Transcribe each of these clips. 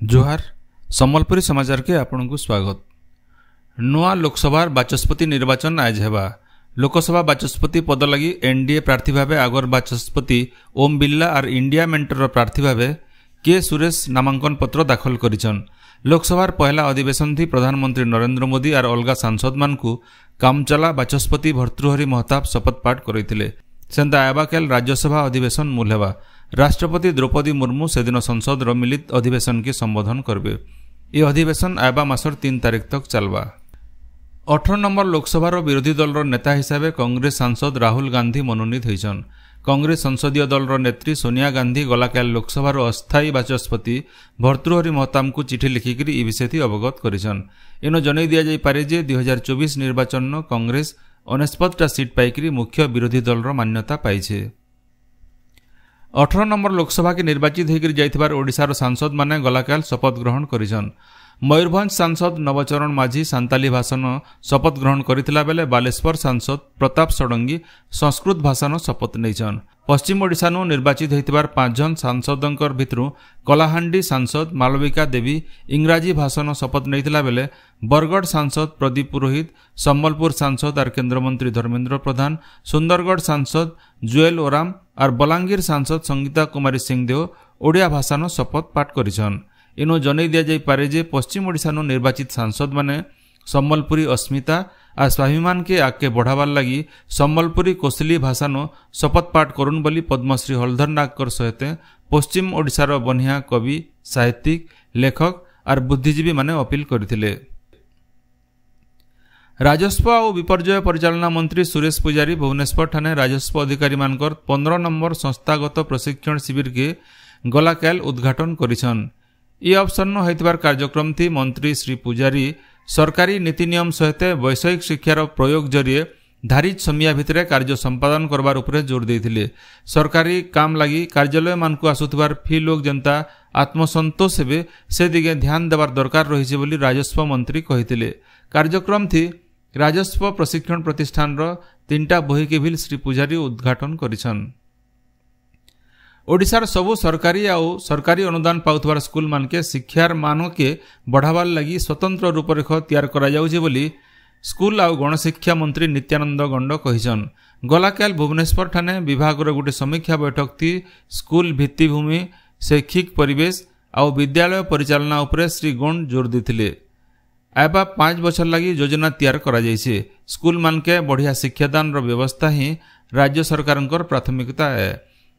जोहार सम्बलपुरी समाचार के आपन को स्वागत। नुआ लोकसभा बाचस्पति निर्वाचन आज हेबा। लोकसभा बाचस्पति पद लगी एनडीए प्रार्थी भावे आगर बाचस्पति ओम बिरला और इंडिया मेंटर प्रार्थी भावे के सुरेश नामांकन पत्र दाखल करिछन। लोकसभार पहला अधिवेशन थी प्रधानमंत्री नरेंद्र मोदी और अलगा सांसद मानकु कामचला बाचस्पति भर्तृहरि महताब शपथ पाठ करैतिले। सेंता आबाकेल राज्यसभा अधिवेशन मूल हेबा। राष्ट्रपति द्रौपदी मुर्मू से दिन संसद मिलित अधिवेशन के संबोधन करबे। यह अधिवेशन आबा मासर 3 तारीख तक चलबा। 18 नंबर लोकसभार विरोधी दलर नेता हिसाब कांग्रेस सांसद राहुल गांधी मनोनीत होइछन। कांग्रेस संसदीय दलर नेत्री सोनिया गांधी गलाकाल लोकसभार अस्थायी बाचस्पति भर्तृहरि महताब को चिठी लिखिक ई विषय अवगत करिछन। एनो जनै दिया जाय पारे जे 2024 निर्वाचन कांग्रेस 49टा सीट पाइकरी मुख्य विरोधी दलर मान्यता पाइछे। 18 नंबर लोकसभा के निर्वाचित होकर जाइथिबार ओडिशार सांसद माने गलाकाल शपथ ग्रहण करिछन। मयूरभंज सांसद नवचरण माझी सांताली भाषण शपथ ग्रहण करिथिला बेले बालेश्वर सांसद प्रताप षडंगी संस्कृत भाषण शपथ नैछन। पश्चिम ओडिशा नु निर्वाचित होइथिबार 5 जन सांसदंकर भितरु कलाहांडी सांसद मालविका देवी इंग्राजी भाषण शपथ नैथिला बेले बरगढ़ सांसद प्रदीप पुरोहित, सम्बलपुर सांसद और केंद्रमंत्री धर्मेंद्र प्रधान, सुंदरगढ़ सांसद जुएल ओराम और बलांगीर सांसद संगीता कुमारी सिंहदेव ओडिया भाषण शपथ पाठ करिछन। इनो जनै दिया जाय पारे जे पश्चिम ओडिशा नु निर्वाचित सांसद माने सम्बलपुरी अस्मिता और स्वाभिमान के आगे बढ़ावार लगी सम्बलपुरी कोसली भाषा नो शपथ पाठ करुन बोली पद्मश्री हलधर नागकर सहित पश्चिम ओडिशार बनिया कवि, साहित्यिक, लेखक और बुद्धिजीवी माने अपील करथिले। राजस्व और विपर्यय परिचालना मंत्री सुरेश पुजारी भुवनेश्वर ठाणे राजस्व अधिकारी मानकर 15 नंबर संस्थागत प्रशिक्षण शिविर के गलाकाल उद्घाटन करिछन। ई अवसर न होइतबार कार्यक्रम थी मंत्री श्री पुजारी सरकारी नीति नियम सहित वैषयिक शिक्षार प्रयोग जरिए धारित समय भितर कार्य संपादन करबार उपरे जोर देथिले। सरकारी काम लगी कार्यालय मानकु आसुथिबार फी लोक जनता आत्मसंतोष हेबे से दिगे ध्यान देवार दरकार रहिছে बोली राजस्व मंत्री कहिथिले। कार्यक्रम थी राजस्व प्रशिक्षण प्रतिष्ठान 3टा बही के भी श्री पुजारी उद्घाटन करिछन। ओडिशार सबु सरकारी आउ सरकारी अनुदान पाउथबार स्कूल मानके शिक्षार मान के बढ़ावार लगी स्वतंत्र रूपरेख तैयार करा जाउछे बोली स्कूल आउ गणशिक्षा मंत्री नित्यानंद गंड कहिछन। गलाकाल भुवनेश्वर ठाणे विभागर गोटे समीक्षा बैठक थी स्कूल भित्तिभूमि, शैक्षिक परिवेश आउ विद्यालय परिचालना उपरे श्री गंड जोर देथिले। आबा 5 बछर लगी योजना तैयार करा जाइछे। स्कूल मानके बढ़िया शिक्षादान रो व्यवस्था ही राज्य सरकारंकर प्राथमिकता है।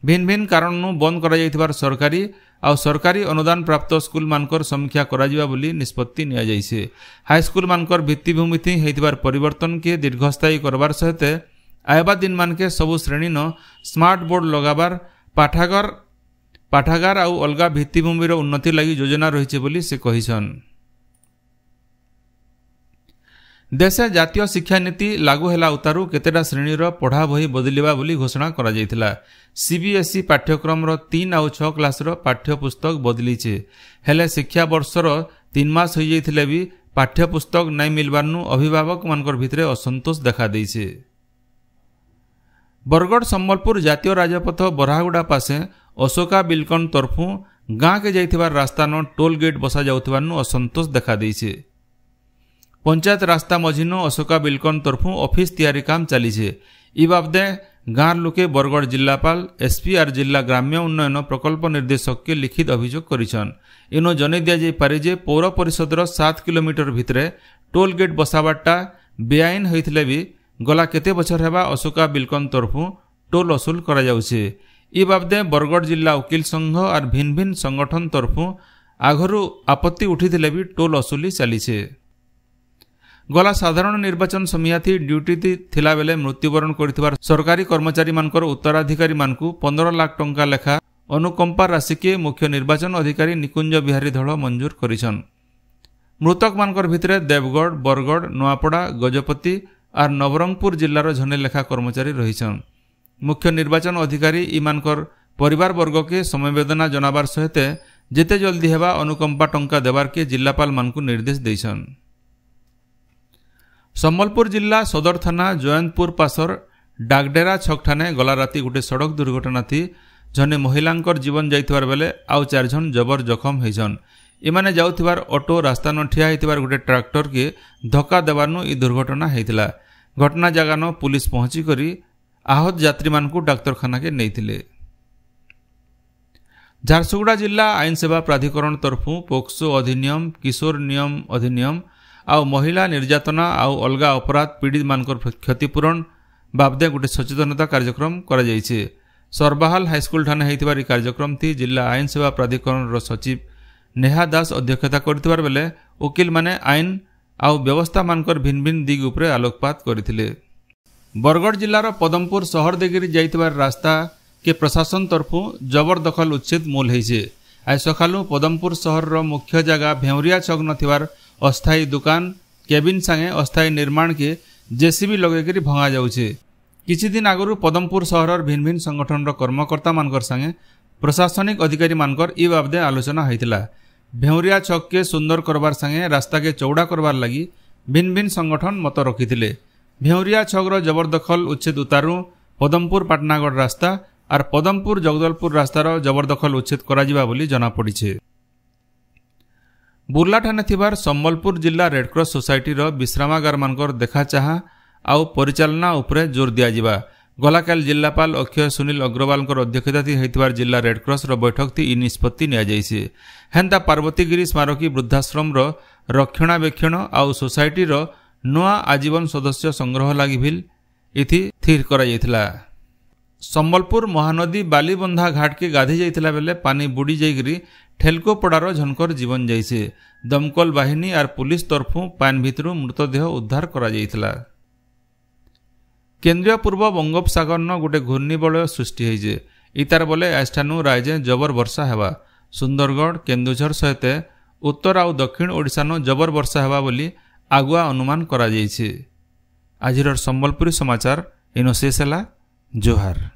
भिन्न भिन्न कारण बंद करा जाइथिबार सरकारी और सरकारी अनुदान प्राप्त स्कूल मानकर समीक्षा करा जिबा बोली निष्पत्ति निया जाइछे। हाई स्कूल मानकर भित्तिभूमि थी हेइथिबार परिवर्तन के दीर्घस्थायी करबार सहित आयबा दिन मानके सबु श्रेणी न स्मार्ट बोर्ड लगाबार पाठागार और अलगा भित्तिभूमि रो उन्नति लगी योजना रहिछे बोली से कहिछन। देशे जातीय शिक्षा नीति लागू हेला उतारू केतेटा श्रेणीर पढ़ा बही बदलिबा बोली घोषणा करा जाइथिला। सीबीएसई पाठ्यक्रम 3 और 6 क्लास पाठ्यपुस्तक बदलीचे हेले शिक्षा वर्षर 3 मास हो जाइथिले भी पाठ्यपुस्तक नहीं मिलबारनु अभिभावक मानकर भितरे असंतोष देखा देइछे। बरगढ़ सम्बलपुर जातीय राजपथ बराहगुड़ा पासे अशोका बिलकन तरफु गाँ के जाइथिबार रास्ता न टोल गेट बसा जाउथिबारनु असंतोष देखा देइछे। पंचायत रास्ता मझिनो अशोका बिलकन तरफु ऑफिस तैयारी काम चलीछे। ई बाबदे गाँव लोके बरगढ़ जिलापाल, एसपी और जिला ग्राम्य उन्नयन प्रकल्प निर्देशक के लिखित अभियोग करिछन। इनो जनै दिया जाय पारे जे पौर परिषदर 7 किलोमीटर भितरे टोल गेट बसाबाटा बेआईन होइथिले भी गला केते बछर हेबा अशोका बिलकन तरफु टोल वसूल करा जाउछे। ई बाबदे बरगढ़ जिला वकील संघ और भिन्न भिन्न संगठन तरफु आगरू आपत्ति उठिथिले भी टोल वसूली चलीछे। गला साधारण निर्वाचन समयाथी ड्यूटी थिला बेले मृत्युवरण करथिबार सरकारी कर्मचारी मानकर उत्तराधिकारी मानकु 15 लाख टंका लेखा अनुकंपा राशि के मुख्य निर्वाचन अधिकारी निकुंज बिहारी धड़ मंजूर करिछन। मृतक मानकर भितरे देवगढ़, बरगढ़, नोआपड़ा, गजपति और नवरंगपुर जिल्लार झने लेखा कर्मचारी रहिछन। मुख्य निर्वाचन अधिकारी ई मानकर परिवार वर्ग के समवेदना जनाबार सहित जेते जल्दी हेबा अनुकंपा टंका देवार के जिलापाल मानकु निर्देश दैछन। सम्बलपुर जिला सदर थाना जयंतपुर पासर डाकडेरा छक ठाणे गला राति गोटे सड़क दुर्घटना थी। जने महिलांकर जीवन जाइथिबार बेले आउ 4 जन जबर जखम होइछन। एमाने जाउथिबार ऑटो रास्ता न ठिया होइतिबार गोटे ट्रैक्टर के धक्का देवारनु ई दुर्घटना होइतिला। घटना जगान पुलिस पहुंची करी आहत यात्री मानकु डाक्तरखाना के नैथिले। झारसुगुड़ा जिला आईन सेवा प्राधिकरण तरफु पोक्सो अधिनियम, किशोर नियम अधिनियम आउ महिला निर्यातना आउ अलगा अपराध पीड़ित मानकर क्षतिपूरण बाबदे गोटे सचेतनता कार्यक्रम करा जायछे। सरबाहाल हाईस्कूल ठाने होइतिबार ई कार्यक्रम थी जिला आईन सेवा प्राधिकरण रो सचिव नेहा दास अध्यक्षता करथिबार बेले वकील माने आईन आउ व्यवस्था मानकर भिन्न भिन्न दिग उपरे आलोकपात करथिले। बरगढ़ जिलार पदमपुर शहर देगिरी जाइतिबार रास्ता के प्रशासन तरफु जबरदखल उच्छेद मूल होइछे। आज सकालु पदमपुर शहर रो मुख्य जगह भेवरिया छक नथिबार अस्थायी दुकान केबिन संगे अस्थायी निर्माण के जेसीबी लगेकरी भंगा जाउछे। किछि दिन आगरु पदमपुर शहर भिन्न भिन्न संगठन रो कर्मकर्ता मानकर संगे प्रशासनिक अधिकारी मानकर ई बाबदे आलोचना होइतिला। भेवरिया छक के सुंदर करबार संगे रास्ता के चौड़ा करबार लगी भिन्न भिन्न संगठन मत रखिथिले। भेवरिया छक रो जबरदखल उच्छेद उतारू पदमपुर पाटनागढ़ रास्ता और पदमपुर जगदलपुर रास्तार जबरदखल उच्छेद करा जिबा बोली जना पड़िछे। बुर्ला ठाने थिबार संबलपुर जिला रेडक्रॉस सोसाइटी रो विश्रामागार मानकर देखा चाहा आउ परिचालना उपरे जोर दिया जिबा। गलाकाल जिलापाल अक्षय सुनील अग्रवाल अध्यक्षता होइतिबार जिला रेडक्रॉस रो बैठक थी ई निष्पत्ति निया जायछे। हेंता पार्वतीगिरी स्मारकी वृद्धाश्रम रो रक्षणाबेक्षण आउ सोसाइटी रो नुआ आजीवन सदस्य संग्रह लागि भी इथि स्थिर करा जायतिला। संबलपुर महानदी बालीबंधा घाट के गाधी जाइतिला बेले पानी बुड़ी जाइकरी ठेलको पड़ार झनकर जीवन जाइछे। दमकल बाहिनी और पुलिस तरफु पान भितरु मृतदेह उद्धार करा जाइतिला। केंद्रीय पूर्व बंगोपसागर न गोटे घूर्णिबलय सृष्टि होइछे। इतार बोले आजठानु रायजे जबर वर्षा हेबा। सुंदरगढ़ केन्दुझर सहित उत्तर आउ दक्षिण ओडिशा न जबर वर्षा हेबा बोली आगुआ अनुमान करा जाइछे। आजिर संबलपुरी समाचार इनो शेष होला। जोहार।